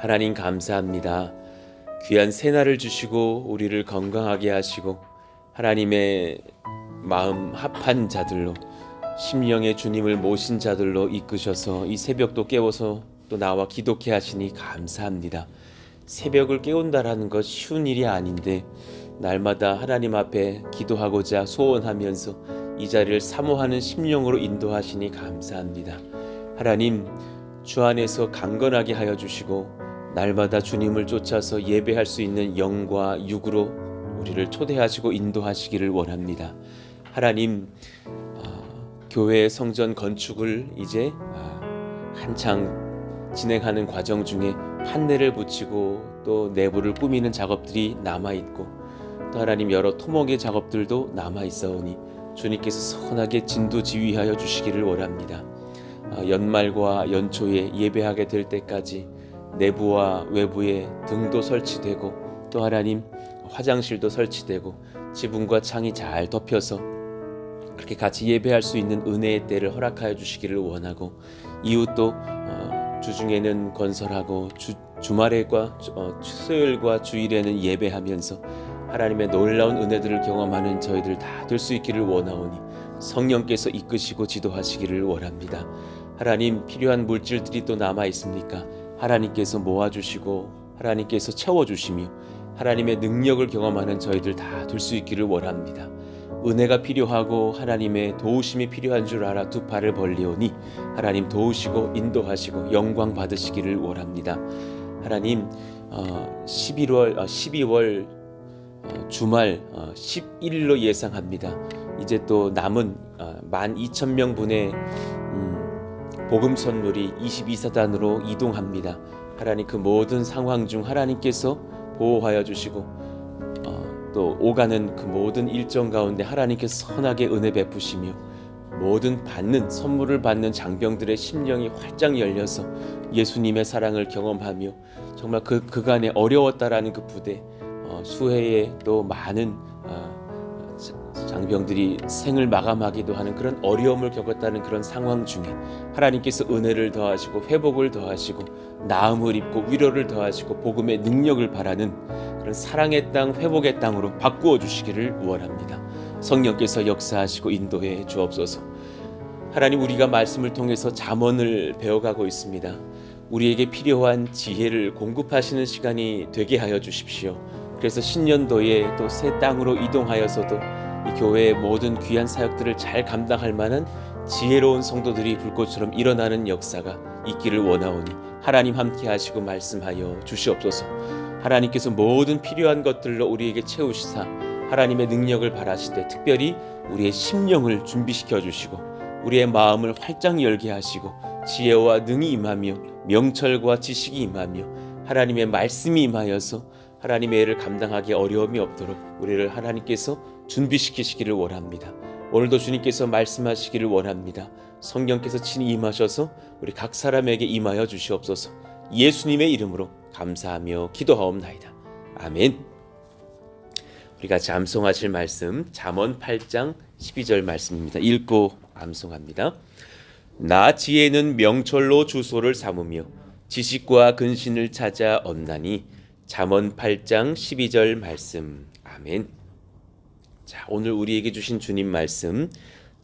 하나님 감사합니다. 귀한 새날을 주시고 우리를 건강하게 하시고 하나님의 마음 합한 자들로 심령의 주님을 모신 자들로 이끄셔서 이 새벽도 깨워서 또 나와 기도케 하시니 감사합니다. 새벽을 깨운다라는 것 쉬운 일이 아닌데 날마다 하나님 앞에 기도하고자 소원하면서 이 자리를 사모하는 심령으로 인도하시니 감사합니다. 하나님, 주 안에서 강건하게 하여 주시고 날마다 주님을 쫓아서 예배할 수 있는 영과 육으로 우리를 초대하시고 인도하시기를 원합니다. 하나님, 교회 성전 건축을 이제 한창 진행하는 과정 중에 판넬을 붙이고 또 내부를 꾸미는 작업들이 남아있고 또 하나님 여러 토목의 작업들도 남아있사오니 주님께서 선하게 진두지휘하여 주시기를 원합니다. 연말과 연초에 예배하게 될 때까지 내부와 외부에 등도 설치되고 또 하나님 화장실도 설치되고 지붕과 창이 잘 덮여서 그렇게 같이 예배할 수 있는 은혜의 때를 허락하여 주시기를 원하고 이웃도 주중에는 건설하고 주말과 수요일과 주일에는 예배하면서 하나님의 놀라운 은혜들을 경험하는 저희들 다 될 수 있기를 원하오니 성령께서 이끄시고 지도하시기를 원합니다. 하나님, 필요한 물질들이 또 남아 있습니까? 하나님께서 모아주시고 하나님께서 채워주시며 하나님의 능력을 경험하는 저희들 다 될 수 있기를 원합니다. 은혜가 필요하고 하나님의 도우심이 필요한 줄 알아 두 팔을 벌리오니 하나님 도우시고 인도하시고 영광 받으시기를 원합니다. 하나님, 12월 주말 11일로 예상합니다. 이제 또 남은 12,000명 분의 복음 선물이 22사단으로 이동합니다. 하나님, 그 모든 상황 중 하나님께서 보호하여 주시고 또 오가는 그 모든 일정 가운데 하나님께서 선하게 은혜 베푸시며 모든 선물을 받는 장병들의 심령이 활짝 열려서 예수님의 사랑을 경험하며 정말 그간에 어려웠다라는 그 부대 수해에 또 많은 장병들이 생을 마감하기도 하는 그런 어려움을 겪었다는 그런 상황 중에 하나님께서 은혜를 더하시고 회복을 더하시고 나음을 입고 위로를 더하시고 복음의 능력을 바라는 그런 사랑의 땅, 회복의 땅으로 바꾸어 주시기를 원합니다. 성령께서 역사하시고 인도해 주옵소서. 하나님, 우리가 말씀을 통해서 잠언을 배워가고 있습니다. 우리에게 필요한 지혜를 공급하시는 시간이 되게 하여 주십시오. 그래서 신년도에 또 새 땅으로 이동하여서도 이 교회의 모든 귀한 사역들을 잘 감당할 만한 지혜로운 성도들이 불꽃처럼 일어나는 역사가 있기를 원하오니 하나님 함께 하시고 말씀하여 주시옵소서. 하나님께서 모든 필요한 것들로 우리에게 채우시사 하나님의 능력을 바라시되 특별히 우리의 심령을 준비시켜 주시고 우리의 마음을 활짝 열게 하시고 지혜와 능이 임하며 명철과 지식이 임하며 하나님의 말씀이 임하여서 하나님의 애를 감당하기 어려움이 없도록 우리를 하나님께서 준비시키시기를 원합니다. 오늘도 주님께서 말씀하시기를 원합니다. 성령께서 친히 임하셔서 우리 각 사람에게 임하여 주시옵소서. 예수님의 이름으로 감사하며 기도하옵나이다. 아멘. 우리가 같이 암송하실 말씀 잠언 8장 12절 말씀입니다. 읽고 암송합니다. 나 지혜는 명철로 주소를 삼으며 지식과 근신을 찾아 얻나니. 잠언 8장 12절 말씀. 아멘. 자, 오늘 우리에게 주신 주님 말씀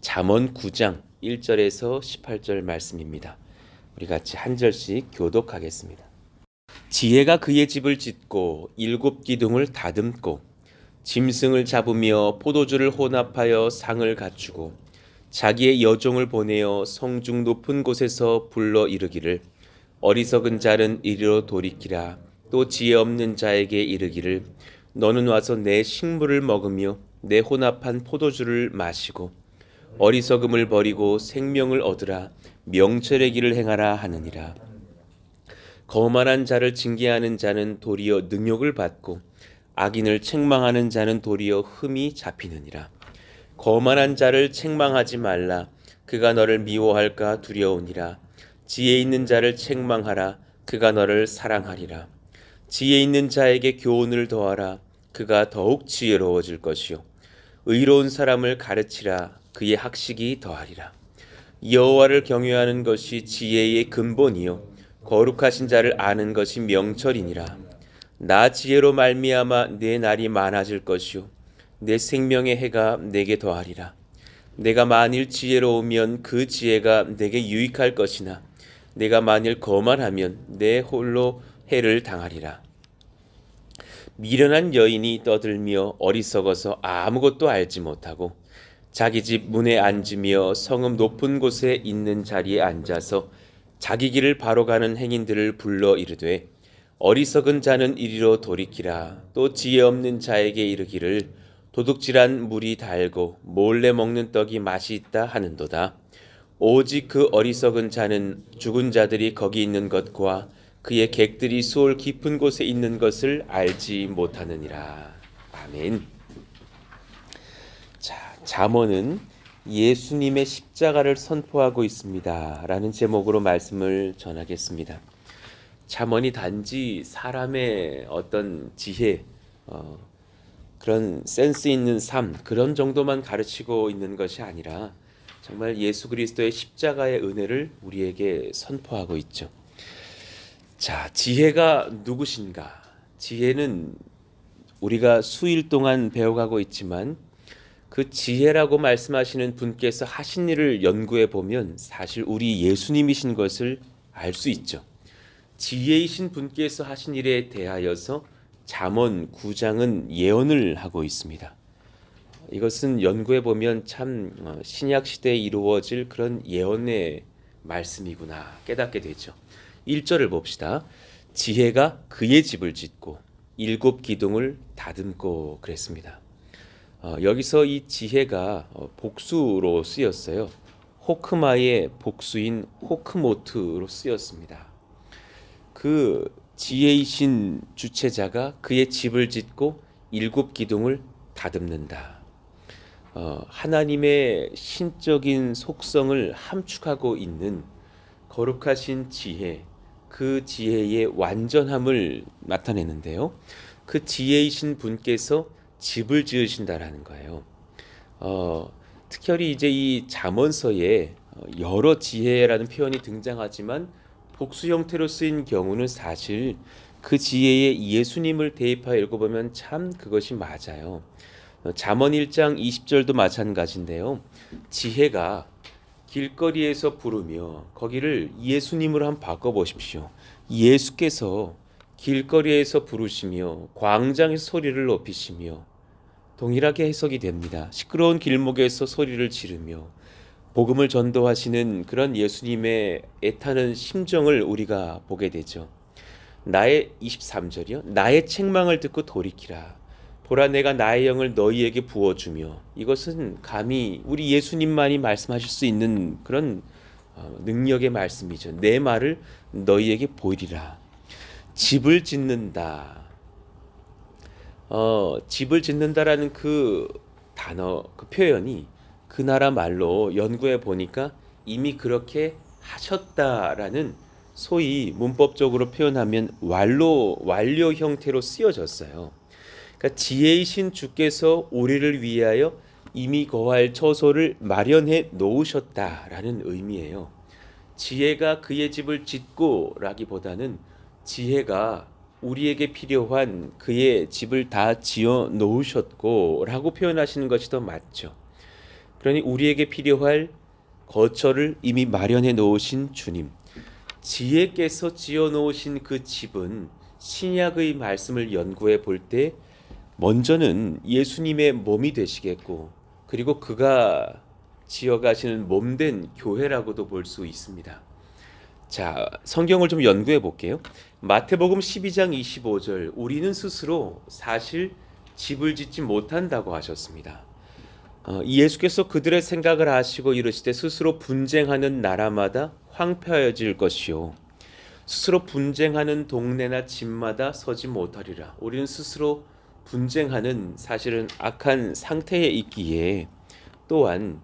잠언 9장 1절에서 18절 말씀입니다. 우리 같이 한 절씩 교독하겠습니다. 지혜가 그의 집을 짓고 7 기둥을 다듬고 짐승을 잡으며 포도주를 혼합하여 상을 갖추고 자기의 여종을 보내어 성중 높은 곳에서 불러 이르기를 어리석은 자는 이리로 돌이키라. 또 지혜 없는 자에게 이르기를 너는 와서 내 식물을 먹으며 내 혼합한 포도주를 마시고 어리석음을 버리고 생명을 얻으라. 명철의 길을 행하라 하느니라. 거만한 자를 징계하는 자는 도리어 능욕을 받고 악인을 책망하는 자는 도리어 흠이 잡히느니라. 거만한 자를 책망하지 말라. 그가 너를 미워할까 두려우니라. 지혜 있는 자를 책망하라. 그가 너를 사랑하리라. 지혜 있는 자에게 교훈을 더하라. 그가 더욱 지혜로워질 것이요 의로운 사람을 가르치라. 그의 학식이 더하리라. 여호와를 경외하는 것이 지혜의 근본이요 거룩하신 자를 아는 것이 명철이니라. 나 지혜로 말미암아 내 날이 많아질 것이요 내 생명의 해가 내게 더하리라. 내가 만일 지혜로우면 그 지혜가 내게 유익할 것이나 내가 만일 거만하면 내 홀로 해를 당하리라. 미련한 여인이 떠들며 어리석어서 아무것도 알지 못하고 자기 집 문에 앉으며 성읍 높은 곳에 있는 자리에 앉아서 자기 길을 바로 가는 행인들을 불러 이르되 어리석은 자는 이리로 돌이키라. 또 지혜 없는 자에게 이르기를 도둑질한 물이 달고 몰래 먹는 떡이 맛이 있다 하는도다. 오직 그 어리석은 자는 죽은 자들이 거기 있는 것과 그의 객들이 수올 깊은 곳에 있는 것을 알지 못하느니라. 아멘. 자, 잠언은 예수님의 십자가를 선포하고 있습니다 라는 제목으로 말씀을 전하겠습니다. 잠언이 단지 사람의 어떤 지혜, 그런 센스 있는 삶, 그런 정도만 가르치고 있는 것이 아니라 정말 예수 그리스도의 십자가의 은혜를 우리에게 선포하고 있죠. 자, 지혜가 누구신가? 지혜는 우리가 수일 동안 배워가고 있지만 그 지혜라고 말씀하시는 분께서 하신 일을 연구해 보면 사실 우리 예수님이신 것을 알 수 있죠. 지혜이신 분께서 하신 일에 대하여서 잠언 9장은 예언을 하고 있습니다. 이것은 연구해 보면 참 신약 시대에 이루어질 그런 예언의 말씀이구나 깨닫게 되죠. 1절을 봅시다. 지혜가 그의 집을 짓고 7 기둥을 다듬고 그랬습니다. 여기서 이 지혜가 복수로 쓰였어요. 호크마의 복수인 호크모트로 쓰였습니다. 그 지혜이신 주체자가 그의 집을 짓고 7 기둥을 다듬는다. 하나님의 신적인 속성을 함축하고 있는 거룩하신 지혜, 그 지혜의 완전함을 나타내는데요. 그 지혜이신 분께서 집을 지으신다라는 거예요. 특별히 이제 이 잠언서에 여러 지혜라는 표현이 등장하지만 복수 형태로 쓰인 경우는 사실 그 지혜에 예수님을 대입하여 읽어보면 참 그것이 맞아요. 잠언 1장 20절도 마찬가지인데요. 지혜가 길거리에서 부르며 거기를 예수님으로 한번 바꿔보십시오. 예수께서 길거리에서 부르시며 광장에서 소리를 높이시며 동일하게 해석이 됩니다. 시끄러운 길목에서 소리를 지르며 복음을 전도하시는 그런 예수님의 애타는 심정을 우리가 보게 되죠. 나의 23절이요. 나의 책망을 듣고 돌이키라. 보라 내가 나의 영을 너희에게 부어주며. 이것은 감히 우리 예수님만이 말씀하실 수 있는 그런 능력의 말씀이죠. 내 말을 너희에게 보이리라. 집을 짓는다. 집을 짓는다라는 그 단어, 그 표현이 그 나라 말로 연구해 보니까 이미 그렇게 하셨다라는 소위 문법적으로 표현하면 완료 형태로 쓰여졌어요. 그러니까 지혜이신 주께서 우리를 위하여 이미 거할 처소를 마련해 놓으셨다라는 의미예요. 지혜가 그의 집을 짓고라기보다는 지혜가 우리에게 필요한 그의 집을 다 지어 놓으셨고라고 표현하시는 것이 더 맞죠. 그러니 우리에게 필요할 거처를 이미 마련해 놓으신 주님, 지혜께서 지어 놓으신 그 집은 신약의 말씀을 연구해 볼 때 먼저는 예수님의 몸이 되시겠고, 그리고 그가 지어가시는 몸된 교회라고도 볼 수 있습니다. 자, 성경을 좀 연구해 볼게요. 마태복음 12장 25절, 우리는 스스로 사실 집을 짓지 못한다고 하셨습니다. 예수께서 그들의 생각을 아시고 이르시되 스스로 분쟁하는 나라마다 황폐하여질 것이요 스스로 분쟁하는 동네나 집마다 서지 못하리라. 우리는 스스로 분쟁하는 사실은 악한 상태에 있기에 또한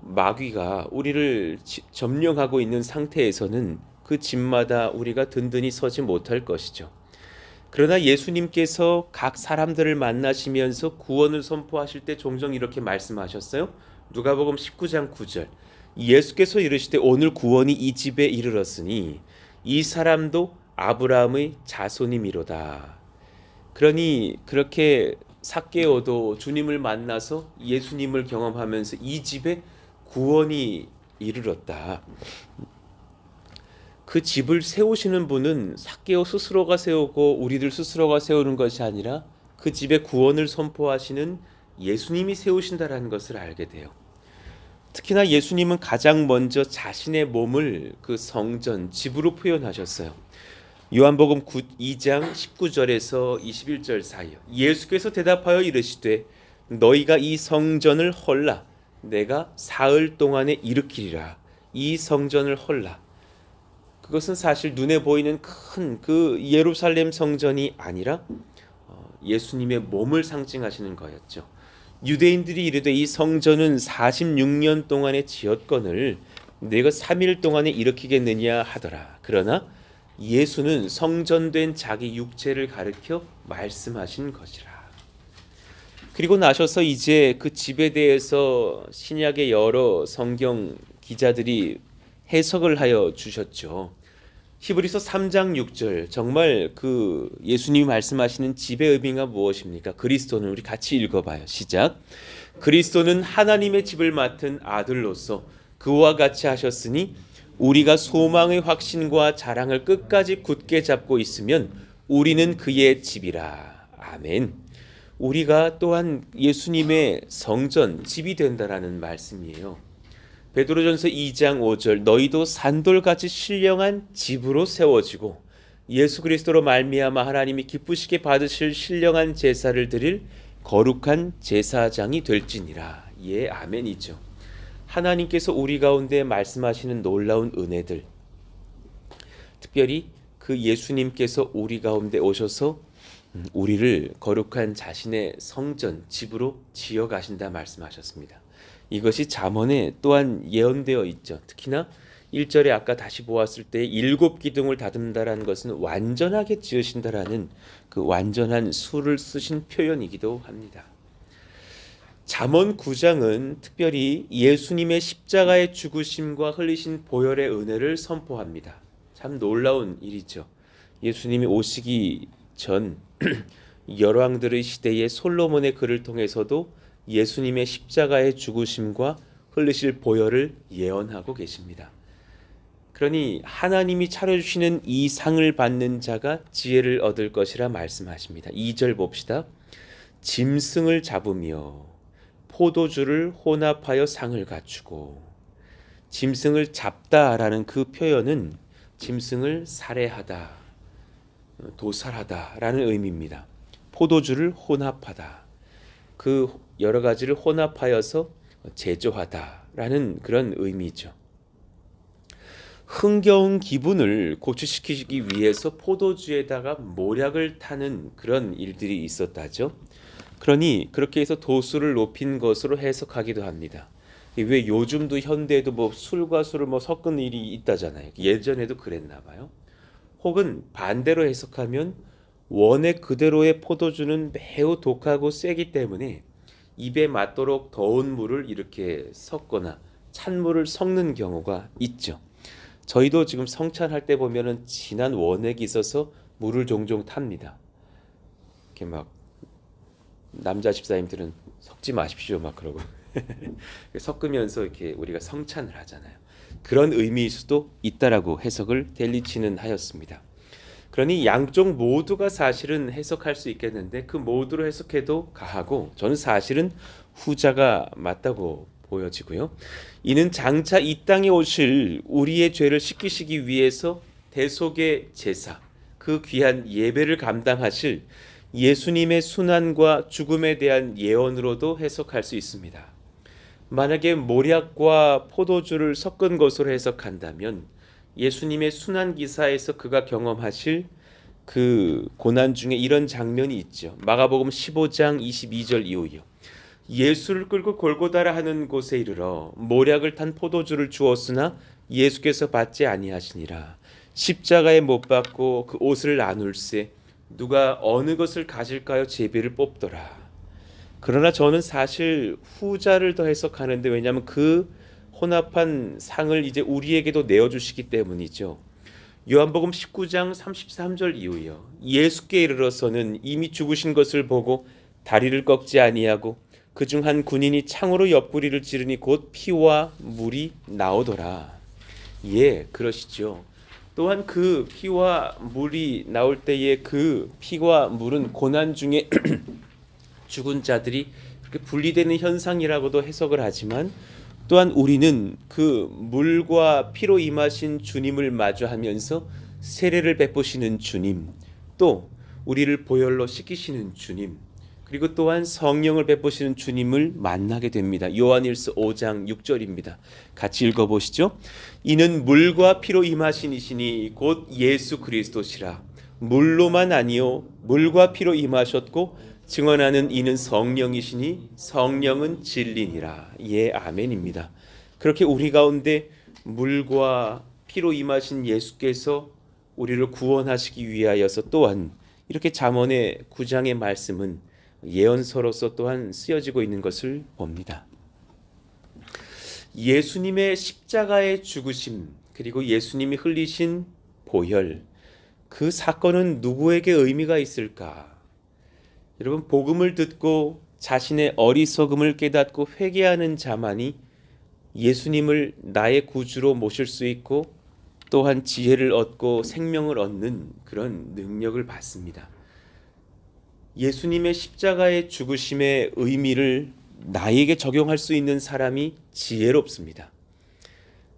마귀가 우리를 점령하고 있는 상태에서는 그 집마다 우리가 든든히 서지 못할 것이죠. 그러나 예수님께서 각 사람들을 만나시면서 구원을 선포하실 때 종종 이렇게 말씀하셨어요. 누가복음 19장 9절, 예수께서 이르시되 오늘 구원이 이 집에 이르렀으니 이 사람도 아브라함의 자손이미로다. 그러니 그렇게 삭개오도 주님을 만나서 예수님을 경험하면서 이 집에 구원이 이르렀다. 그 집을 세우시는 분은 삭개오 스스로가 세우고 우리들 스스로가 세우는 것이 아니라 그 집의 구원을 선포하시는 예수님이 세우신다라는 것을 알게 돼요. 특히나 예수님은 가장 먼저 자신의 몸을 그 성전, 집으로 표현하셨어요. 요한복음 2장 19절에서 21절 사이요. 예수께서 대답하여 이르시되 너희가 이 성전을 헐라 내가 사흘 동안에 일으키리라. 이 성전을 헐라. 그것은 사실 눈에 보이는 큰 그 예루살렘 성전이 아니라 예수님의 몸을 상징하시는 거였죠. 유대인들이 이르되 이 성전은 46년 동안에 지었거늘 내가 3일 동안에 일으키겠느냐 하더라. 그러나 예수는 성전된 자기 육체를 가리켜 말씀하신 것이라. 그리고 나셔서 이제 그 집에 대해서 신약의 여러 성경 기자들이 해석을 하여 주셨죠. 히브리서 3장 6절 정말 그 예수님이 말씀하시는 집의 의미가 무엇입니까? 그리스도는 우리 같이 읽어봐요. 시작. 그리스도는 하나님의 집을 맡은 아들로서 그와 같이 하셨으니 우리가 소망의 확신과 자랑을 끝까지 굳게 잡고 있으면 우리는 그의 집이라. 아멘. 우리가 또한 예수님의 성전, 집이 된다라는 말씀이에요. 베드로전서 2장 5절 너희도 산돌같이 신령한 집으로 세워지고 예수 그리스도로 말미암아 하나님이 기쁘시게 받으실 신령한 제사를 드릴 거룩한 제사장이 될지니라. 예, 아멘이죠. 하나님께서 우리 가운데 말씀하시는 놀라운 은혜들, 특별히 그 예수님께서 우리 가운데 오셔서 우리를 거룩한 자신의 성전, 집으로 지어 가신다 말씀하셨습니다. 이것이 잠언에 또한 예언되어 있죠. 특히나 1절에 아까 다시 보았을 때 7 기둥을 다듬다라는 것은 완전하게 지으신다라는 그 완전한 수를 쓰신 표현이기도 합니다. 잠언 9장은 특별히 예수님의 십자가의 죽으심과 흘리신 보혈의 은혜를 선포합니다. 참 놀라운 일이죠. 예수님이 오시기 전 열왕들의 시대의 솔로몬의 글을 통해서도 예수님의 십자가의 죽으심과 흘리실 보혈을 예언하고 계십니다. 그러니 하나님이 차려주시는 이 상을 받는 자가 지혜를 얻을 것이라 말씀하십니다. 2절 봅시다. 짐승을 잡으며 포도주를 혼합하여 상을 갖추고. 짐승을 잡다라는 그 표현은 짐승을 살해하다, 도살하다라는 의미입니다. 포도주를 혼합하다, 그 여러 가지를 혼합하여서 제조하다라는 그런 의미죠. 흥겨운 기분을 고취시키기 위해서 포도주에다가 모략을 타는 그런 일들이 있었다죠. 그러니 그렇게 해서 도수를 높인 것으로 해석하기도 합니다. 왜 요즘도 현대에도 뭐 술과 술을 뭐 섞은 일이 있다잖아요. 예전에도 그랬나 봐요. 혹은 반대로 해석하면 원액 그대로의 포도주는 매우 독하고 세기 때문에 입에 맞도록 더운 물을 이렇게 섞거나 찬물을 섞는 경우가 있죠. 저희도 지금 성찬할 때 보면은 진한 원액이 있어서 물을 종종 탑니다. 이렇게 막 남자 집사님들은 섞지 마십시오 막 그러고 섞으면서 이렇게 우리가 성찬을 하잖아요. 그런 의미일 수도 있다라고 해석을 델리치는 하였습니다. 그러니 양쪽 모두가 사실은 해석할 수 있겠는데 그 모두로 해석해도 가하고 저는 사실은 후자가 맞다고 보여지고요. 이는 장차 이 땅에 오실 우리의 죄를 씻기시기 위해서 대속의 제사, 그 귀한 예배를 감당하실 예수님의 순환과 죽음에 대한 예언으로도 해석할 수 있습니다. 만약에 모략과 포도주를 섞은 것으로 해석한다면 예수님의 순환 기사에서 그가 경험하실 그 고난 중에 이런 장면이 있죠. 마가복음 15장 22절 이후요. 예수를 끌고 골고다라 하는 곳에 이르러 모략을 탄 포도주를 주었으나 예수께서 받지 아니하시니라. 십자가에 못 박고 그 옷을 나눌세 누가 어느 것을 가질까요? 제비를 뽑더라. 그러나 저는 사실 후자를 더 해석하는데 왜냐하면 그 혼합한 상을 이제 우리에게도 내어주시기 때문이죠. 요한복음 19장 33절 이후요. 예수께 이르러서는 이미 죽으신 것을 보고 다리를 꺾지 아니하고 그중 한 군인이 창으로 옆구리를 찌르니 곧 피와 물이 나오더라. 예, 그러시죠. 또한 그 피와 물이 나올 때에 그 피와 물은 고난 중에 죽은 자들이 그렇게 분리되는 현상이라고도 해석을 하지만 또한 우리는 그 물과 피로 임하신 주님을 마주하면서 세례를 베푸시는 주님, 또 우리를 보혈로 씻기시는 주님, 그리고 또한 성령을 베푸시는 주님을 만나게 됩니다. 요한일서 5장 6절입니다. 같이 읽어보시죠. 이는 물과 피로 임하신 이시니 곧 예수 그리스도시라. 물로만 아니요 물과 피로 임하셨고 증언하는 이는 성령이시니 성령은 진리니라. 예, 아멘입니다. 그렇게 우리 가운데 물과 피로 임하신 예수께서 우리를 구원하시기 위하여서 또한 이렇게 잠언의 9장의 말씀은 예언서로서 또한 쓰여지고 있는 것을 봅니다. 예수님의 십자가의 죽으심 그리고 예수님이 흘리신 보혈, 그 사건은 누구에게 의미가 있을까? 여러분, 복음을 듣고 자신의 어리석음을 깨닫고 회개하는 자만이 예수님을 나의 구주로 모실 수 있고 또한 지혜를 얻고 생명을 얻는 그런 능력을 받습니다. 예수님의 십자가의 죽으심의 의미를 나에게 적용할 수 있는 사람이 지혜롭습니다.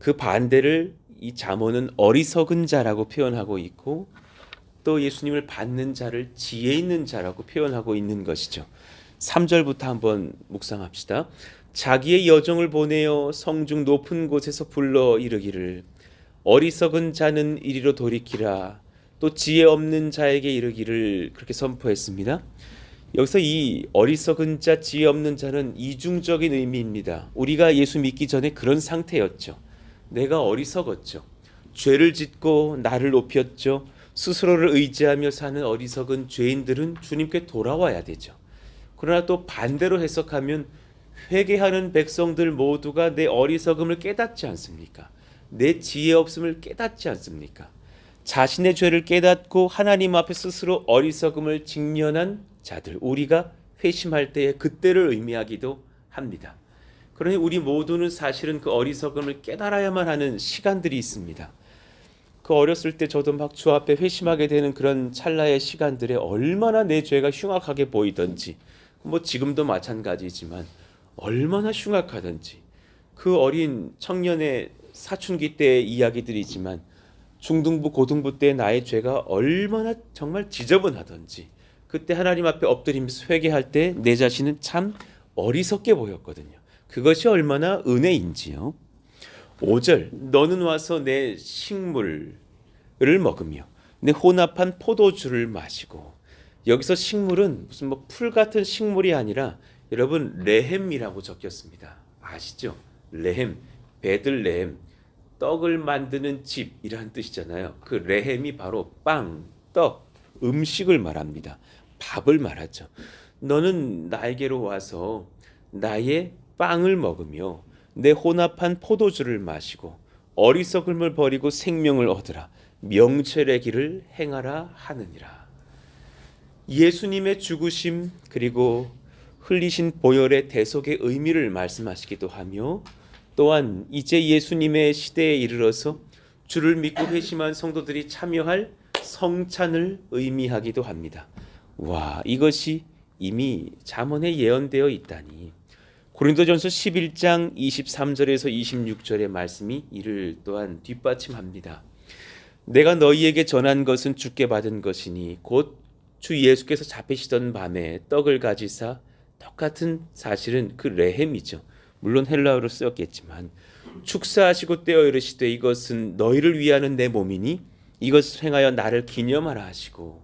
그 반대를 이 잠언은 어리석은 자라고 표현하고 있고 또 예수님을 받는 자를 지혜 있는 자라고 표현하고 있는 것이죠. 3절부터 한번 묵상합시다. 자기의 여종을 보내어 성중 높은 곳에서 불러 이르기를 어리석은 자는 이리로 돌이키라. 또 지혜 없는 자에게 이르기를 그렇게 선포했습니다. 여기서 이 어리석은 자, 지혜 없는 자는 이중적인 의미입니다. 우리가 예수 믿기 전에 그런 상태였죠. 내가 어리석었죠. 죄를 짓고 나를 높였죠. 스스로를 의지하며 사는 어리석은 죄인들은 주님께 돌아와야 되죠. 그러나 또 반대로 해석하면 회개하는 백성들 모두가 내 어리석음을 깨닫지 않습니까? 내 지혜 없음을 깨닫지 않습니까? 자신의 죄를 깨닫고 하나님 앞에 스스로 어리석음을 직면한 자들, 우리가 회심할 때에 그때를 의미하기도 합니다. 그러니 우리 모두는 사실은 그 어리석음을 깨달아야만 하는 시간들이 있습니다. 그 어렸을 때 저도 막 주 앞에 회심하게 되는 그런 찰나의 시간들에 얼마나 내 죄가 흉악하게 보이던지, 뭐 지금도 마찬가지지만 얼마나 흉악하던지, 그 어린 청년의 사춘기 때의 이야기들이지만 중등부 고등부 때 나의 죄가 얼마나 정말 지저분하던지 그때 하나님 앞에 엎드리면서 회개할 때 내 자신은 참 어리석게 보였거든요. 그것이 얼마나 은혜인지요. 5절 너는 와서 내 식물을 먹으며 내 혼합한 포도주를 마시고, 여기서 식물은 무슨 뭐 풀 같은 식물이 아니라 여러분 레헴이라고 적혔습니다. 아시죠? 레헴, 베들레헴, 떡을 만드는 집이라는 뜻이잖아요. 그 레헴이 바로 빵, 떡, 음식을 말합니다. 밥을 말하죠. 너는 나에게로 와서 나의 빵을 먹으며 내 혼합한 포도주를 마시고 어리석음을 버리고 생명을 얻으라. 명철의 길을 행하라 하느니라. 예수님의 죽으심 그리고 흘리신 보혈의 대속의 의미를 말씀하시기도 하며, 또한 이제 예수님의 시대에 이르러서 주를 믿고 회심한 성도들이 참여할 성찬을 의미하기도 합니다. 와, 이것이 이미 잠언에 예언되어 있다니. 고린도전서 11장 23절에서 26절의 말씀이 이를 또한 뒷받침합니다. 내가 너희에게 전한 것은 주께 받은 것이니 곧 주 예수께서 잡히시던 밤에 떡을 가지사, 똑같은 사실은 그 레헴이죠. 물론 헬라어로 쓰였겠지만 축사하시고 떼어 이르시되 이것은 너희를 위하는 내 몸이니 이것을 행하여 나를 기념하라 하시고,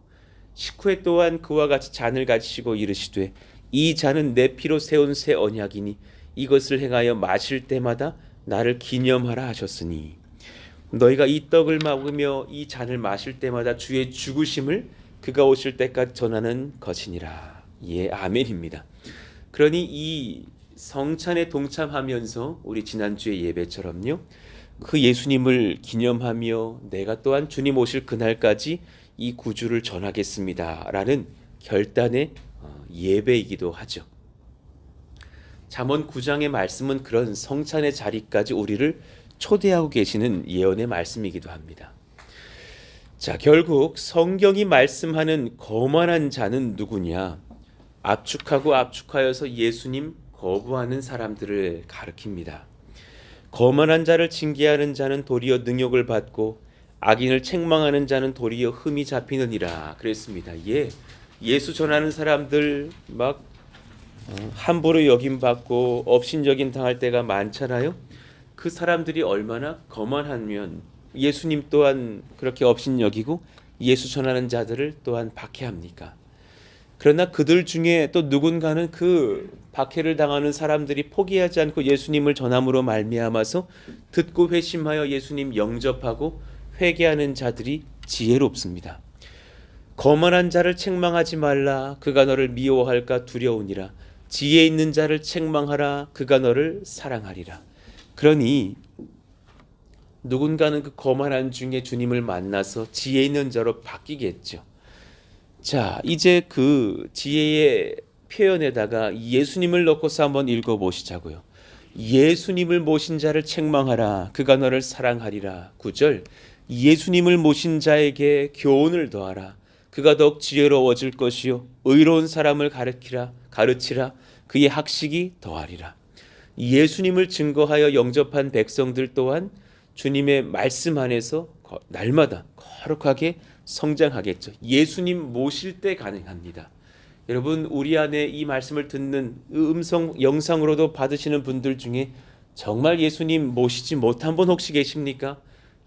식후에 또한 그와 같이 잔을 가지시고 이르시되 이 잔은 내 피로 세운 새 언약이니 이것을 행하여 마실 때마다 나를 기념하라 하셨으니, 너희가 이 떡을 먹으며 이 잔을 마실 때마다 주의 죽으심을 그가 오실 때까지 전하는 것이니라. 예, 아멘입니다. 그러니 이 성찬에 동참하면서 우리 지난주의 예배처럼요, 그 예수님을 기념하며 내가 또한 주님 오실 그날까지 이 구주를 전하겠습니다라는 결단의 예배이기도 하죠. 잠언 9장의 말씀은 그런 성찬의 자리까지 우리를 초대하고 계시는 예언의 말씀이기도 합니다. 자, 결국 성경이 말씀하는 거만한 자는 누구냐? 압축하고 압축하여서 예수님 거부하는 사람들을 가리킵니다. 거만한 자를 징계하는 자는 도리어 능욕을 받고 악인을 책망하는 자는 도리어 흠이 잡히느니라 그랬습니다. 예수 전하는 사람들 막 함부로 여김받고 업신여김 당할 때가 많잖아요. 그 사람들이 얼마나 거만하면 예수님 또한 그렇게 업신여기고 예수 전하는 자들을 또한 박해합니까? 그러나 그들 중에 또 누군가는 그 박해를 당하는 사람들이 포기하지 않고 예수님을 전함으로 말미암아서 듣고 회심하여 예수님 영접하고 회개하는 자들이 지혜롭습니다. 거만한 자를 책망하지 말라. 그가 너를 미워할까 두려우니라. 지혜 있는 자를 책망하라. 그가 너를 사랑하리라. 그러니 누군가는 그 거만한 중에 주님을 만나서 지혜 있는 자로 바뀌겠죠. 자, 이제 그 지혜의 표현에다가 예수님을 넣고서 한번 읽어보시자고요. 예수님을 모신 자를 책망하라. 그가 너를 사랑하리라. 9절, 예수님을 모신 자에게 교훈을 더하라. 그가 더욱 지혜로워질 것이요 의로운 사람을 가르치라. 그의 학식이 더하리라. 예수님을 증거하여 영접한 백성들 또한 주님의 말씀 안에서 날마다 거룩하게 성장하겠죠. 예수님 모실 때 가능합니다. 여러분, 우리 안에 이 말씀을 듣는 음성 영상으로도 받으시는 분들 중에 정말 예수님 모시지 못한 분 혹시 계십니까?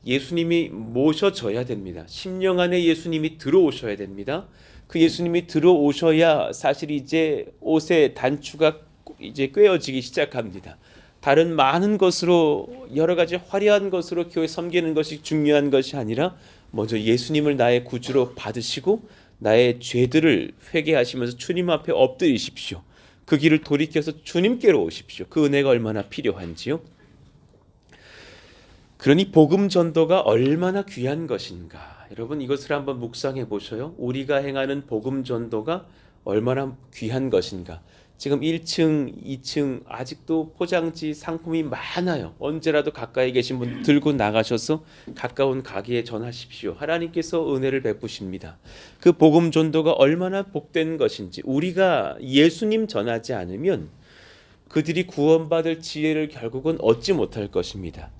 예수님이 모셔져야 됩니다. 심령 안에 예수님이 들어오셔야 됩니다. 그 예수님이 들어오셔야 사실 이제 옷의 단추가 이제 꿰어지기 시작합니다. 다른 많은 것으로 여러 가지 화려한 것으로 교회 섬기는 것이 중요한 것이 아니라 먼저 예수님을 나의 구주로 받으시고 나의 죄들을 회개하시면서 주님 앞에 엎드리십시오. 그 길을 돌이켜서 주님께로 오십시오. 그 은혜가 얼마나 필요한지요. 그러니 복음 전도가 얼마나 귀한 것인가. 여러분, 이것을 한번 묵상해 보셔요. 우리가 행하는 복음 전도가 얼마나 귀한 것인가. 지금 1층, 2층 아직도 포장지 상품이 많아요. 언제라도 가까이 계신 분 들고 나가셔서 가까운 가게에 전하십시오. 하나님께서 은혜를 베푸십니다. 그 복음 전도가 얼마나 복된 것인지, 우리가 예수님 전하지 않으면 그들이 구원받을 지혜를 결국은 얻지 못할 것입니다.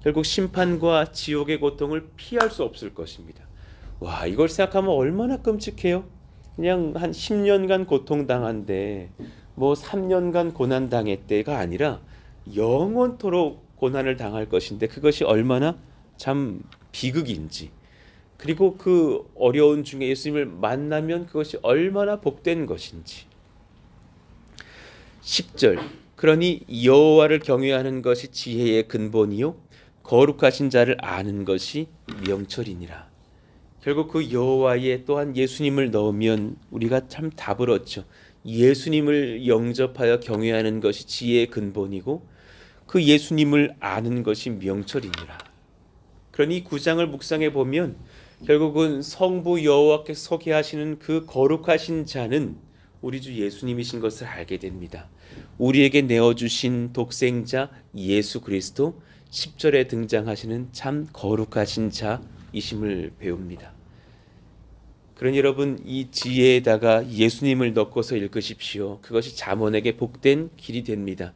결국 심판과 지옥의 고통을 피할 수 없을 것입니다. 와, 이걸 생각하면 얼마나 끔찍해요. 그냥 한 10년간 고통당한데 뭐 3년간 고난당했대가 아니라 영원토록 고난을 당할 것인데 그것이 얼마나 참 비극인지, 그리고 그 어려운 중에 예수님을 만나면 그것이 얼마나 복된 것인지. 10절, 그러니 여호와를 경외하는 것이 지혜의 근본이요 거룩하신 자를 아는 것이 명철이니라. 결국 그 여호와에 또한 예수님을 넣으면 우리가 참 답을 얻죠. 예수님을 영접하여 경외하는 것이 지혜의 근본이고 그 예수님을 아는 것이 명철이니라. 그러니 9장을 묵상해 보면 결국은 성부 여호와께서 서게 하시는 그 거룩하신 자는 우리 주 예수님이신 것을 알게 됩니다. 우리에게 내어주신 독생자 예수 그리스도, 10절에 등장하시는 참 거룩하신 자이심을 배웁니다. 그러니 여러분, 이 지혜에다가 예수님을 넣고서 읽으십시오. 그것이 잠언에게 복된 길이 됩니다.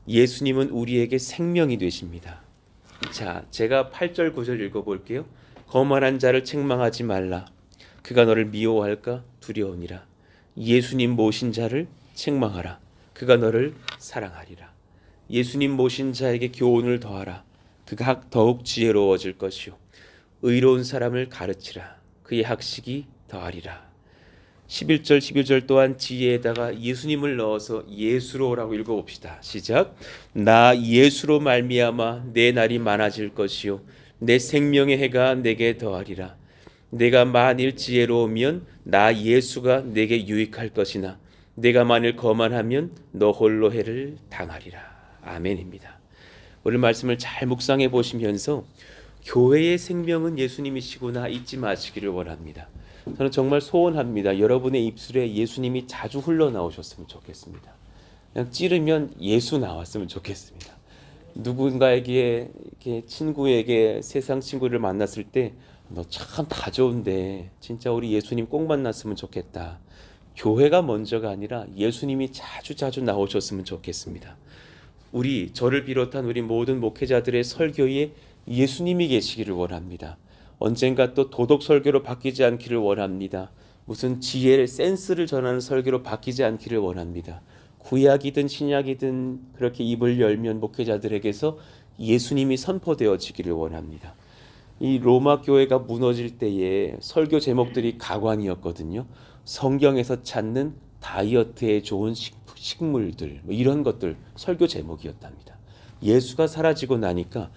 예수님은 우리에게 생명이 되십니다. 자, 제가 8절 9절 읽어볼게요. 거만한 자를 책망하지 말라. 그가 너를 미워할까 두려우니라. 예수님 모신 자를 책망하라. 그가 너를 사랑하리라. 예수님 모신 자에게 교훈을 더하라. 그가 더욱 지혜로워질 것이요 의로운 사람을 가르치라. 그의 학식이 더하리라. 11절 12절 또한 지혜에다가 예수님을 넣어서 예수로라고 읽어봅시다. 시작. 나 예수로 말미암아 내 날이 많아질 것이요 내 생명의 해가 내게 더하리라. 내가 만일 지혜로우면 나 예수가 내게 유익할 것이나 내가 만일 거만하면 너 홀로 해를 당하리라. 아멘입니다. 오늘 말씀을 잘 묵상해 보시면서 교회의 생명은 예수님이시구나 잊지 마시기를 원합니다. 저는 정말 소원합니다. 여러분의 입술에 예수님이 자주 흘러나오셨으면 좋겠습니다. 그냥 찌르면 예수 나왔으면 좋겠습니다. 누군가에게 이렇게 친구에게 세상 친구를 만났을 때 너 참 다 좋은데 진짜 우리 예수님 꼭 만났으면 좋겠다. 교회가 먼저가 아니라 예수님이 자주 나오셨으면 좋겠습니다. 저를 비롯한 우리 모든 목회자들의 설교에 예수님이 계시기를 원합니다. 언젠가 또 도덕 설교로 바뀌지 않기를 원합니다. 무슨 지혜를 센스를 전하는 설교로 바뀌지 않기를 원합니다. 구약이든 신약이든 그렇게 입을 열면 목회자들에게서 예수님이 선포되어지기를 원합니다. 이 로마 교회가 무너질 때에 설교 제목들이 가관이었거든요. 성경에서 찾는 다이어트에 좋은 식물들 이런 것들 설교 제목이었답니다. 예수가 사라지고 나니까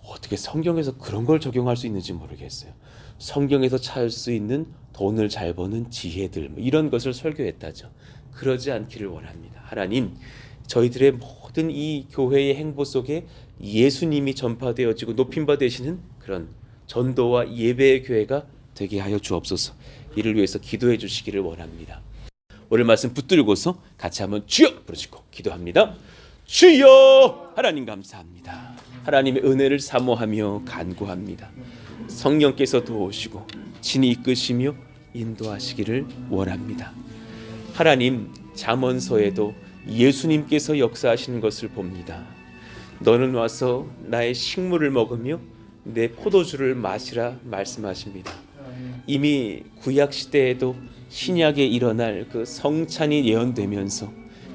어떻게 성경에서 그런 걸 적용할 수 있는지 모르겠어요. 성경에서 찾을 수 있는 돈을 잘 버는 지혜들 이런 것을 설교했다죠. 그러지 않기를 원합니다. 하나님, 저희들의 모든 이 교회의 행보 속에 예수님이 전파되어지고 높임바 되시는 그런 전도와 예배의 교회가 되게 하여 주옵소서. 이를 위해서 기도해 주시기를 원합니다. 오늘 말씀 붙들고서 같이 한번 주여 부르시고 기도합니다. 주여! 하나님 감사합니다. 하나님의 은혜를 사모하며 간구합니다. 성령께서 도우시고 친히 이끄시며 인도하시기를 원합니다. 하나님, 잠언서에도 예수님께서 역사하시는 것을 봅니다. 너는 와서 나의 식물을 먹으며 내 포도주를 마시라 말씀하십니다. 이미 구약 시대에도 신약에 일어날 그 성찬이 예언되면서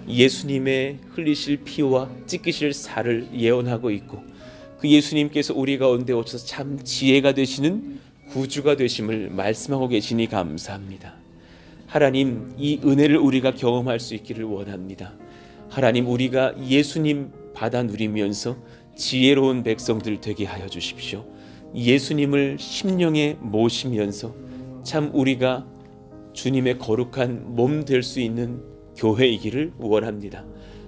예수님의 흘리실 피와 찢기실 살을 예언하고 있고 그 예수님께서 우리 가운데 오셔서 참 지혜가 되시는 구주가 되심을 말씀하고 계시니 감사합니다. 하나님, 이 은혜를 우리가 경험할 수 있기를 원합니다. 하나님, 우리가 예수님 받아 누리면서 지혜로운 백성들 되게 하여 주십시오. 예수님을 심령에 모시면서 참 우리가 주님의 거룩한 몸 될 수 있는 교회이기를 원합니다.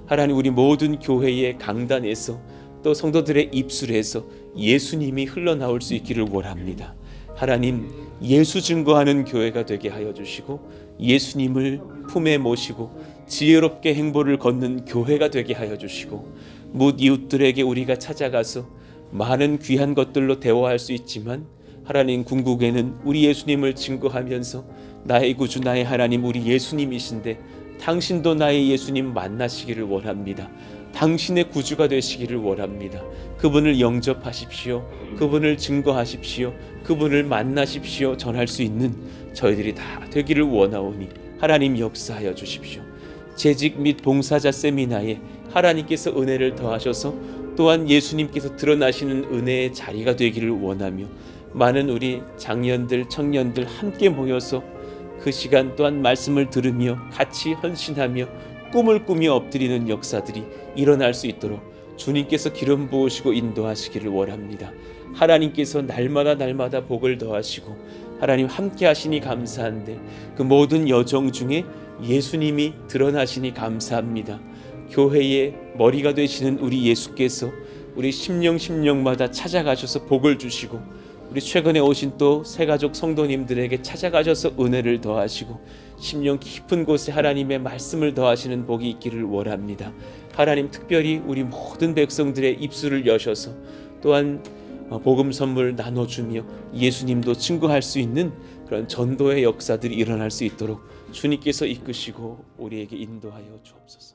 하나님, 우리 모든 교회의 강단에서 또 성도들의 입술에서 예수님이 흘러나올 수 있기를 원합니다. 하나님, 예수 증거하는 교회가 되게 하여 주시고 예수님을 품에 모시고 지혜롭게 행보를 걷는 교회가 되게 하여 주시고 뭇 이웃들에게 우리가 찾아가서 많은 귀한 것들로 대화할 수 있지만 하나님 궁극에는 우리 예수님을 증거하면서 나의 구주 나의 하나님 우리 예수님이신데 당신도 나의 예수님 만나시기를 원합니다. 당신의 구주가 되시기를 원합니다. 그분을 영접하십시오. 그분을 증거하십시오. 그분을 만나십시오. 전할 수 있는 저희들이 다 되기를 원하오니 하나님 역사하여 주십시오. 재직 및 봉사자 세미나에 하나님께서 은혜를 더하셔서 또한 예수님께서 드러나시는 은혜의 자리가 되기를 원하며 많은 우리 장년들, 청년들 함께 모여서 그 시간 또한 말씀을 들으며 같이 헌신하며 꿈을 꾸며 엎드리는 역사들이 일어날 수 있도록 주님께서 기름 부으시고 인도하시기를 원합니다. 하나님께서 날마다 복을 더하시고 하나님 함께 하시니 감사한데 그 모든 여정 중에 예수님이 드러나시니 감사합니다. 교회의 머리가 되시는 우리 예수께서 우리 심령마다 찾아가셔서 복을 주시고 우리 최근에 오신 또 새가족 성도님들에게 찾아가셔서 은혜를 더하시고 심령 깊은 곳에 하나님의 말씀을 더하시는 복이 있기를 원합니다. 하나님 특별히 우리 모든 백성들의 입술을 여셔서 또한 복음 선물 나눠주며 예수님도 증거할 수 있는 그런 전도의 역사들이 일어날 수 있도록 주님께서 이끄시고 우리에게 인도하여 주옵소서.